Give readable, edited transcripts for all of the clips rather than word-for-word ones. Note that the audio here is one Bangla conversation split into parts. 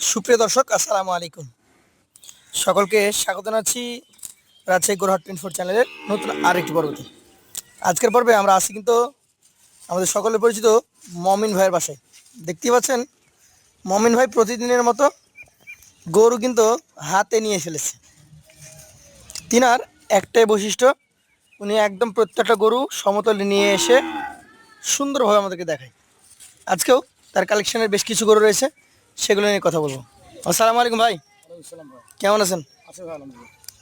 সুপ্রিয় দর্শক, আসসালামু আলাইকুম। সকলকে স্বাগত জানাচ্ছি রাজশাহী গরুহাট 24 চ্যানেলের নতুন আরেকটি পর্বতে। আজকের পর্বে আমরা আছি কিন্তু আমাদের সকলের পরিচিত মমিন ভাইয়ের বাসায়। দেখতেই পাচ্ছেন, মমিন ভাই প্রতিদিনের মতো গরু কিন্তু হাতে নিয়ে ফেলেছে। তিনার একটাই বৈশিষ্ট্য, উনি একদম প্রত্যেকটা গরু সমতলে নিয়ে এসে সুন্দরভাবে আমাদেরকে দেখায়। আজকেও তার কালেকশনের বেশ কিছু গরু রয়েছে, সেগুলো নিয়ে কথা বলবো। আসসালামু আলাইকুম ভাই, কেমন আছেন?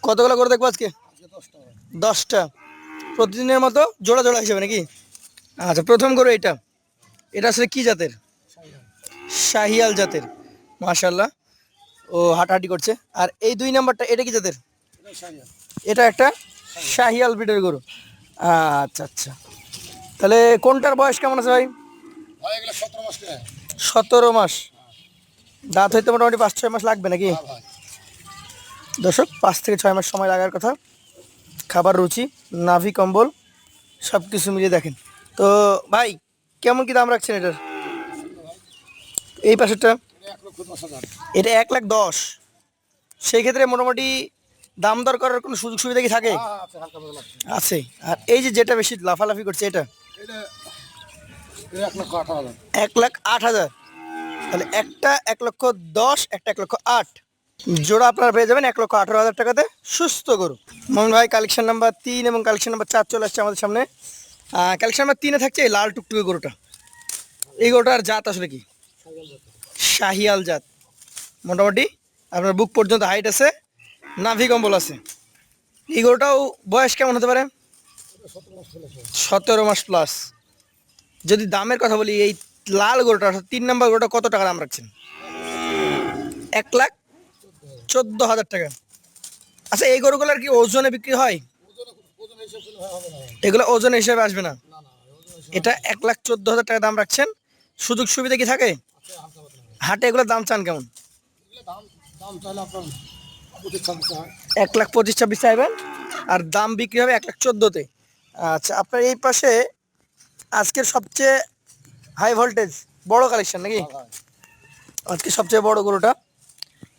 কতগুলো করে দেখবো আজকে? 10টা। প্রতিদিনের মতো জোড়া জোড়া হিসেবে নাকি? আচ্ছা, প্রথম গরু এটা এটা আসলে কি জাতের? শাহিয়াল জাতের, মাশাল্লাহ। ও হাঁটাহাঁটি করছে। আর এই 2 নাম্বারটা এটা কি জাতের? এটা একটা শাহিয়াল ব্রিডের গরু। আচ্ছা আচ্ছা, তাহলে কোনটার বয়স কেমন আছে ভাই? 17 মাস। দাঁত হইতে মোটামুটি 5-6 মাস লাগবে নাকি? দর্শক, 5 থেকে 6 মাস সময় লাগার কথা। খাবার রুচি, নাভি কম্বল সব কিছু মিলিয়ে দেখেন তো। ভাই, কেমন কি দাম রাখছেন এটার? এই পাশেরটা এটা 1,10,000। সেই ক্ষেত্রে মোটামুটি দাম দর করার কোনো সুযোগ সুবিধা কি থাকে? আছে। আর এই যে যেটা বেশি লাফালাফি করছে এটা 1,08,000। তাহলে একটা 1,10,000, একটা 1,08,000। জোড়া আপনারা পেয়ে যাবেন 1,18,000 টাকাতে সুস্থ গরু। মোহন ভাই, কালেকশন নাম্বার 3 এবং কালেকশন নাম্বার 4 চলে আসছে আমাদের সামনে। কালেকশন নাম্বার 3-এ থাকছে এই লাল টুকটুকে গরুটা। এই গরুটার জাত আসলে কি? শাহিয়াল জাত। মোটামুটি আপনার বুক পর্যন্ত হাইট আছে, নাভি কম্বল আছে। এই গরুটাও বয়স কেমন হতে পারে? 17 মাস প্লাস। যদি দামের কথা বলি, এই লাল গরুটা অর্থাৎ 3 নাম্বার গরুটা কত টাকা দাম রাখছেন? 1,14,000 টাকা। আচ্ছা, এই গরুগুলোর কি ওজনে বিক্রি হয়? এগুলো ওজন হিসেবে আসবে না। এটা 1,14,000 টাকা দাম রাখছেন। সুযোগ সুবিধা কি থাকে? হাটে এগুলোর দাম চান কেমন? 1,25,000-1,26,000 চাইবেন, আর দাম বিক্রি হবে 1,14,000-তে। আচ্ছা, আপনার এই পাশে আজকের সবচেয়ে হাই ভোল্টেজ বড় কালেকশন নাকি? আজকে সবচেয়ে বড় গরুটা,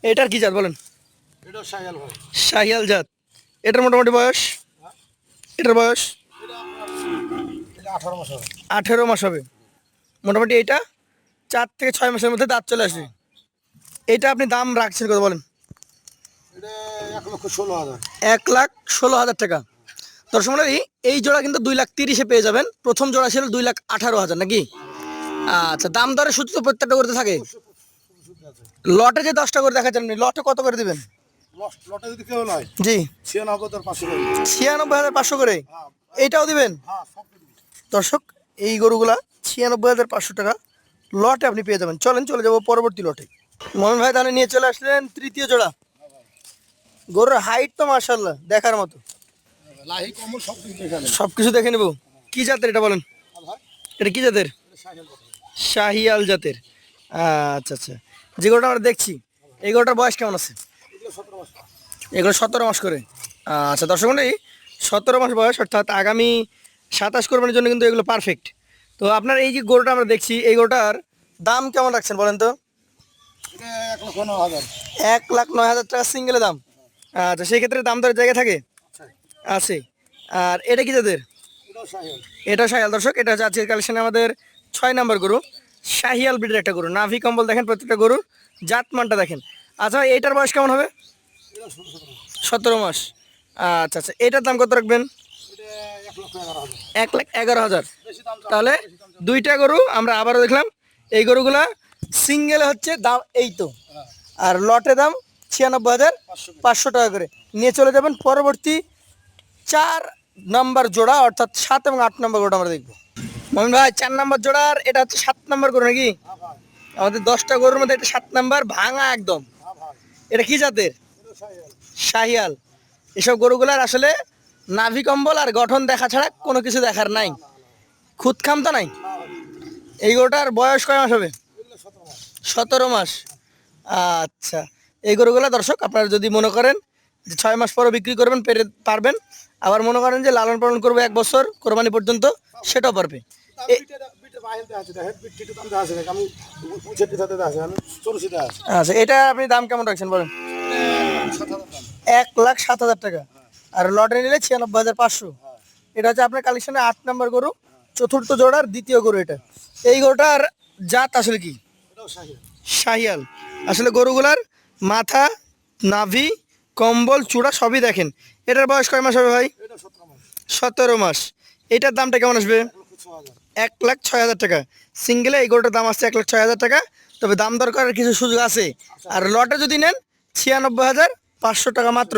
এটার কি জাত বলেন? শাহিয়াল জাত। এটার মোটামুটি বয়স? এটার বয়স 18 মাস হবে। মোটামুটি এটা 4 থেকে 6 মাসের মধ্যে দাঁত চলে আসবে। এটা আপনি দাম রাখছেন কত বলেন? 1,16,000 টাকা। দর্শক মণ্ডলী, এই জোড়া কিন্তু 2,30,000-এ পেয়ে যাবেন। প্রথম জোড়া ছিল 2,18,000 নাকি? আচ্ছা, দাম দরে সূচিত প্রত্যেকটা করতে থাকে। লটে যে 10টা করে দেখাচ্ছেন, লটে কত করে দিবেন? জি, 96,500 করে। এইটাও দিবেন? দর্শক, এই গরুগুলা 96,500 টাকা লটে আপনি পেয়ে যাবেন। চলেন চলে যাবো পরবর্তী লটে। মোহন ভাই তাহলে নিয়ে চলে আসলেন তৃতীয় জোড়া। গরুর হাইট তো মাশাআল্লাহ দেখার মতো। সবকিছু দেখে নেব। কি জাতের এটা বলেন? এটা কি জাতের? শাহিয়াল জাতের। আচ্ছা আচ্ছা, যে গরুটা আমরা দেখছি, এই গরুটার বয়স কেমন আছে? এগুলো 17 মাস করে। আচ্ছা দর্শক মণ্ডলী, 17 মাস বয়স, অর্থাৎ আগামী 27 কোরবানির জন্য কিন্তু এগুলো পারফেক্ট। তো আপনার এই যে গরুটা আমরা দেখছি, এই গরুটার দাম কেমন রাখছেন বলেন তো? 1,09,000 টাকা সিঙ্গেলে দাম। আচ্ছা, সেই ক্ষেত্রে দাম দরের জায়গা থাকে? আছে। আর এটা কি যাদের? এটা শাহিয়াল। দর্শক, এটা হচ্ছে আজকের কালেকশনে আমাদের 6 নাম্বার গরু। শাহিয়াল ব্রিডের একটা গরু। নাভি কম্বল দেখেন প্রত্যেকটা গরুর, জাতমানটা দেখেন। আচ্ছা, এইটার বয়স কেমন হবে? 17 মাস। আচ্ছা আচ্ছা, এটার দাম কত রাখবেন? 1,11,000। তাহলে দুইটা গরু আমরা আবারও দেখলাম। এই গরুগুলা সিঙ্গেলে হচ্ছে দাম এই তো, আর লটে দাম 96,500 টাকা করে। নিয়ে চলে যাবেন পরবর্তী 4 নাম্বার জোড়া, অর্থাৎ 7 এবং 8 নাম্বার গরুটা আমরা দেখবো। মমিন ভাই, 4 নাম্বার জোড়ার এটা হচ্ছে 7 নাম্বার গরু নাকি? আমাদের 10টা গরুর মধ্যে এটা 7 নাম্বার, ভাঙা একদম। এটা কি জাতের? শাহিয়াল। এসব গরুগুলার আসলে নাভি কম্বল আর গঠন দেখা ছাড়া কোনো কিছু দেখার নাই, খুদখাম তো নাই। এই গরুটার বয়স কয় মাস হবে? 17 মাস। আচ্ছা, এই গরুগুলা দর্শক আপনারা যদি মনে করেন যে 6 মাস পরে বিক্রি করবেন, পারবেন। আবার মনে করেন যে লালন পালন করবো 1 বছর কোরবানি পর্যন্ত, সেটাও পারবে। আচ্ছা, এটা আপনি দাম কেমন রাখছেন বলেন? 1,07,000 টাকা। আর লটে নিলে 96,500। এটা হচ্ছে আপনার কালেকশনে 8 নম্বর গরু, চতুর্থ জোড়ার দ্বিতীয় গরু এটা। এই গরুটার জাত আসলে কি? শাহিয়াল। আসলে গরুগুলার মাথা, নাভি, কম্বল, চূড়া সবই দেখেন। এটার বয়স কয় মাস হবে ভাই? 17 মাস। এটার দামটা কেমন আসবে? 1,06,000 টাকা। সিঙ্গেলে এই গরুটার দাম আসছে 1,06,000 টাকা। তবে দাম দর করার কিছু সুযোগ আছে। আর লটে যদি নেন 96,500 টাকা মাত্র।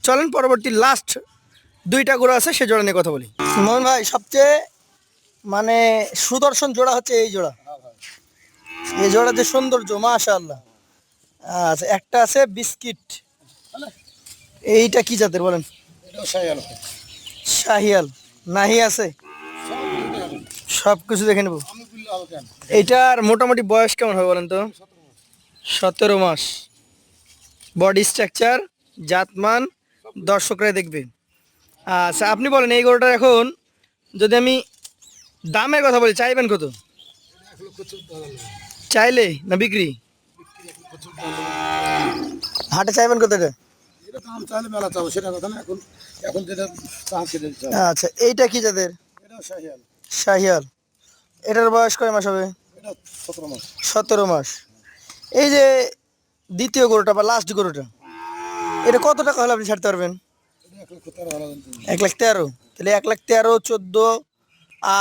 চলেন পরবর্তী লাস্ট 2টা গরু আছে সে জোড়া নিয়ে কথা বলি। মোহন ভাই, সবচেয়ে মানে সুদর্শন জোড়া হচ্ছে এই জোড়া। এই জোড়া যে সৌন্দর্য, মাশাআল্লাহ। আচ্ছা, একটা আছে বিস্কিট। এইটা কি জাতের বলেন? শাহিয়াল। নাহি আছে, সব কিছু দেখে নেব। এইটার মোটামুটি বয়স কেমন হবে বলেন তো? 17 মাস। বডি স্ট্রাকচার, জাতমান দর্শকরাই দেখবে। আচ্ছা, আপনি বলেন এই গরুটার এখন যদি আমি দামের কথা বলি, চাইবেন কত? চাইলে না বিক্রি? হাটে চাইবেন কত এটা? আচ্ছা, এইটা কি জাতের? শাহিয়াল। এটার বয়স কয় মাস হবে? 17 মাস। এই যে দ্বিতীয় গরুটা বা লাস্ট গরুটা, এটা কত টাকা হলে আপনি ছাড়তে পারবেন? 1,13,000। তাহলে 1,13,000, 14,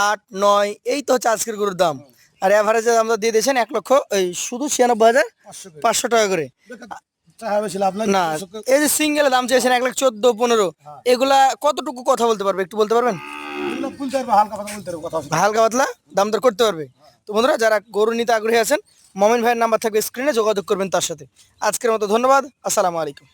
8, 9 এই তো হচ্ছে আজকের গরুর দাম। আর অ্যাভারেজে আমরা দিয়ে দিয়েছেন 1,00,000, এই শুধু 96,500 টাকা করে। না, এই যে সিঙ্গেলের দাম চেয়েছেন 1,14,000, 15, এগুলা কতটুকু কথা বলতে পারবে একটু বলতে পারবেন? হালকা পাতলা দাম দর করতে পারবে। তো বন্ধুরা, যারা গরু নিতে আগ্রহী আছেন, মমিন ভাইয়ের নাম্বার থাকবে স্ক্রিনে, যোগাযোগ করবেন তার সাথে। আজকের মতো ধন্যবাদ, আসসালামু আলাইকুম।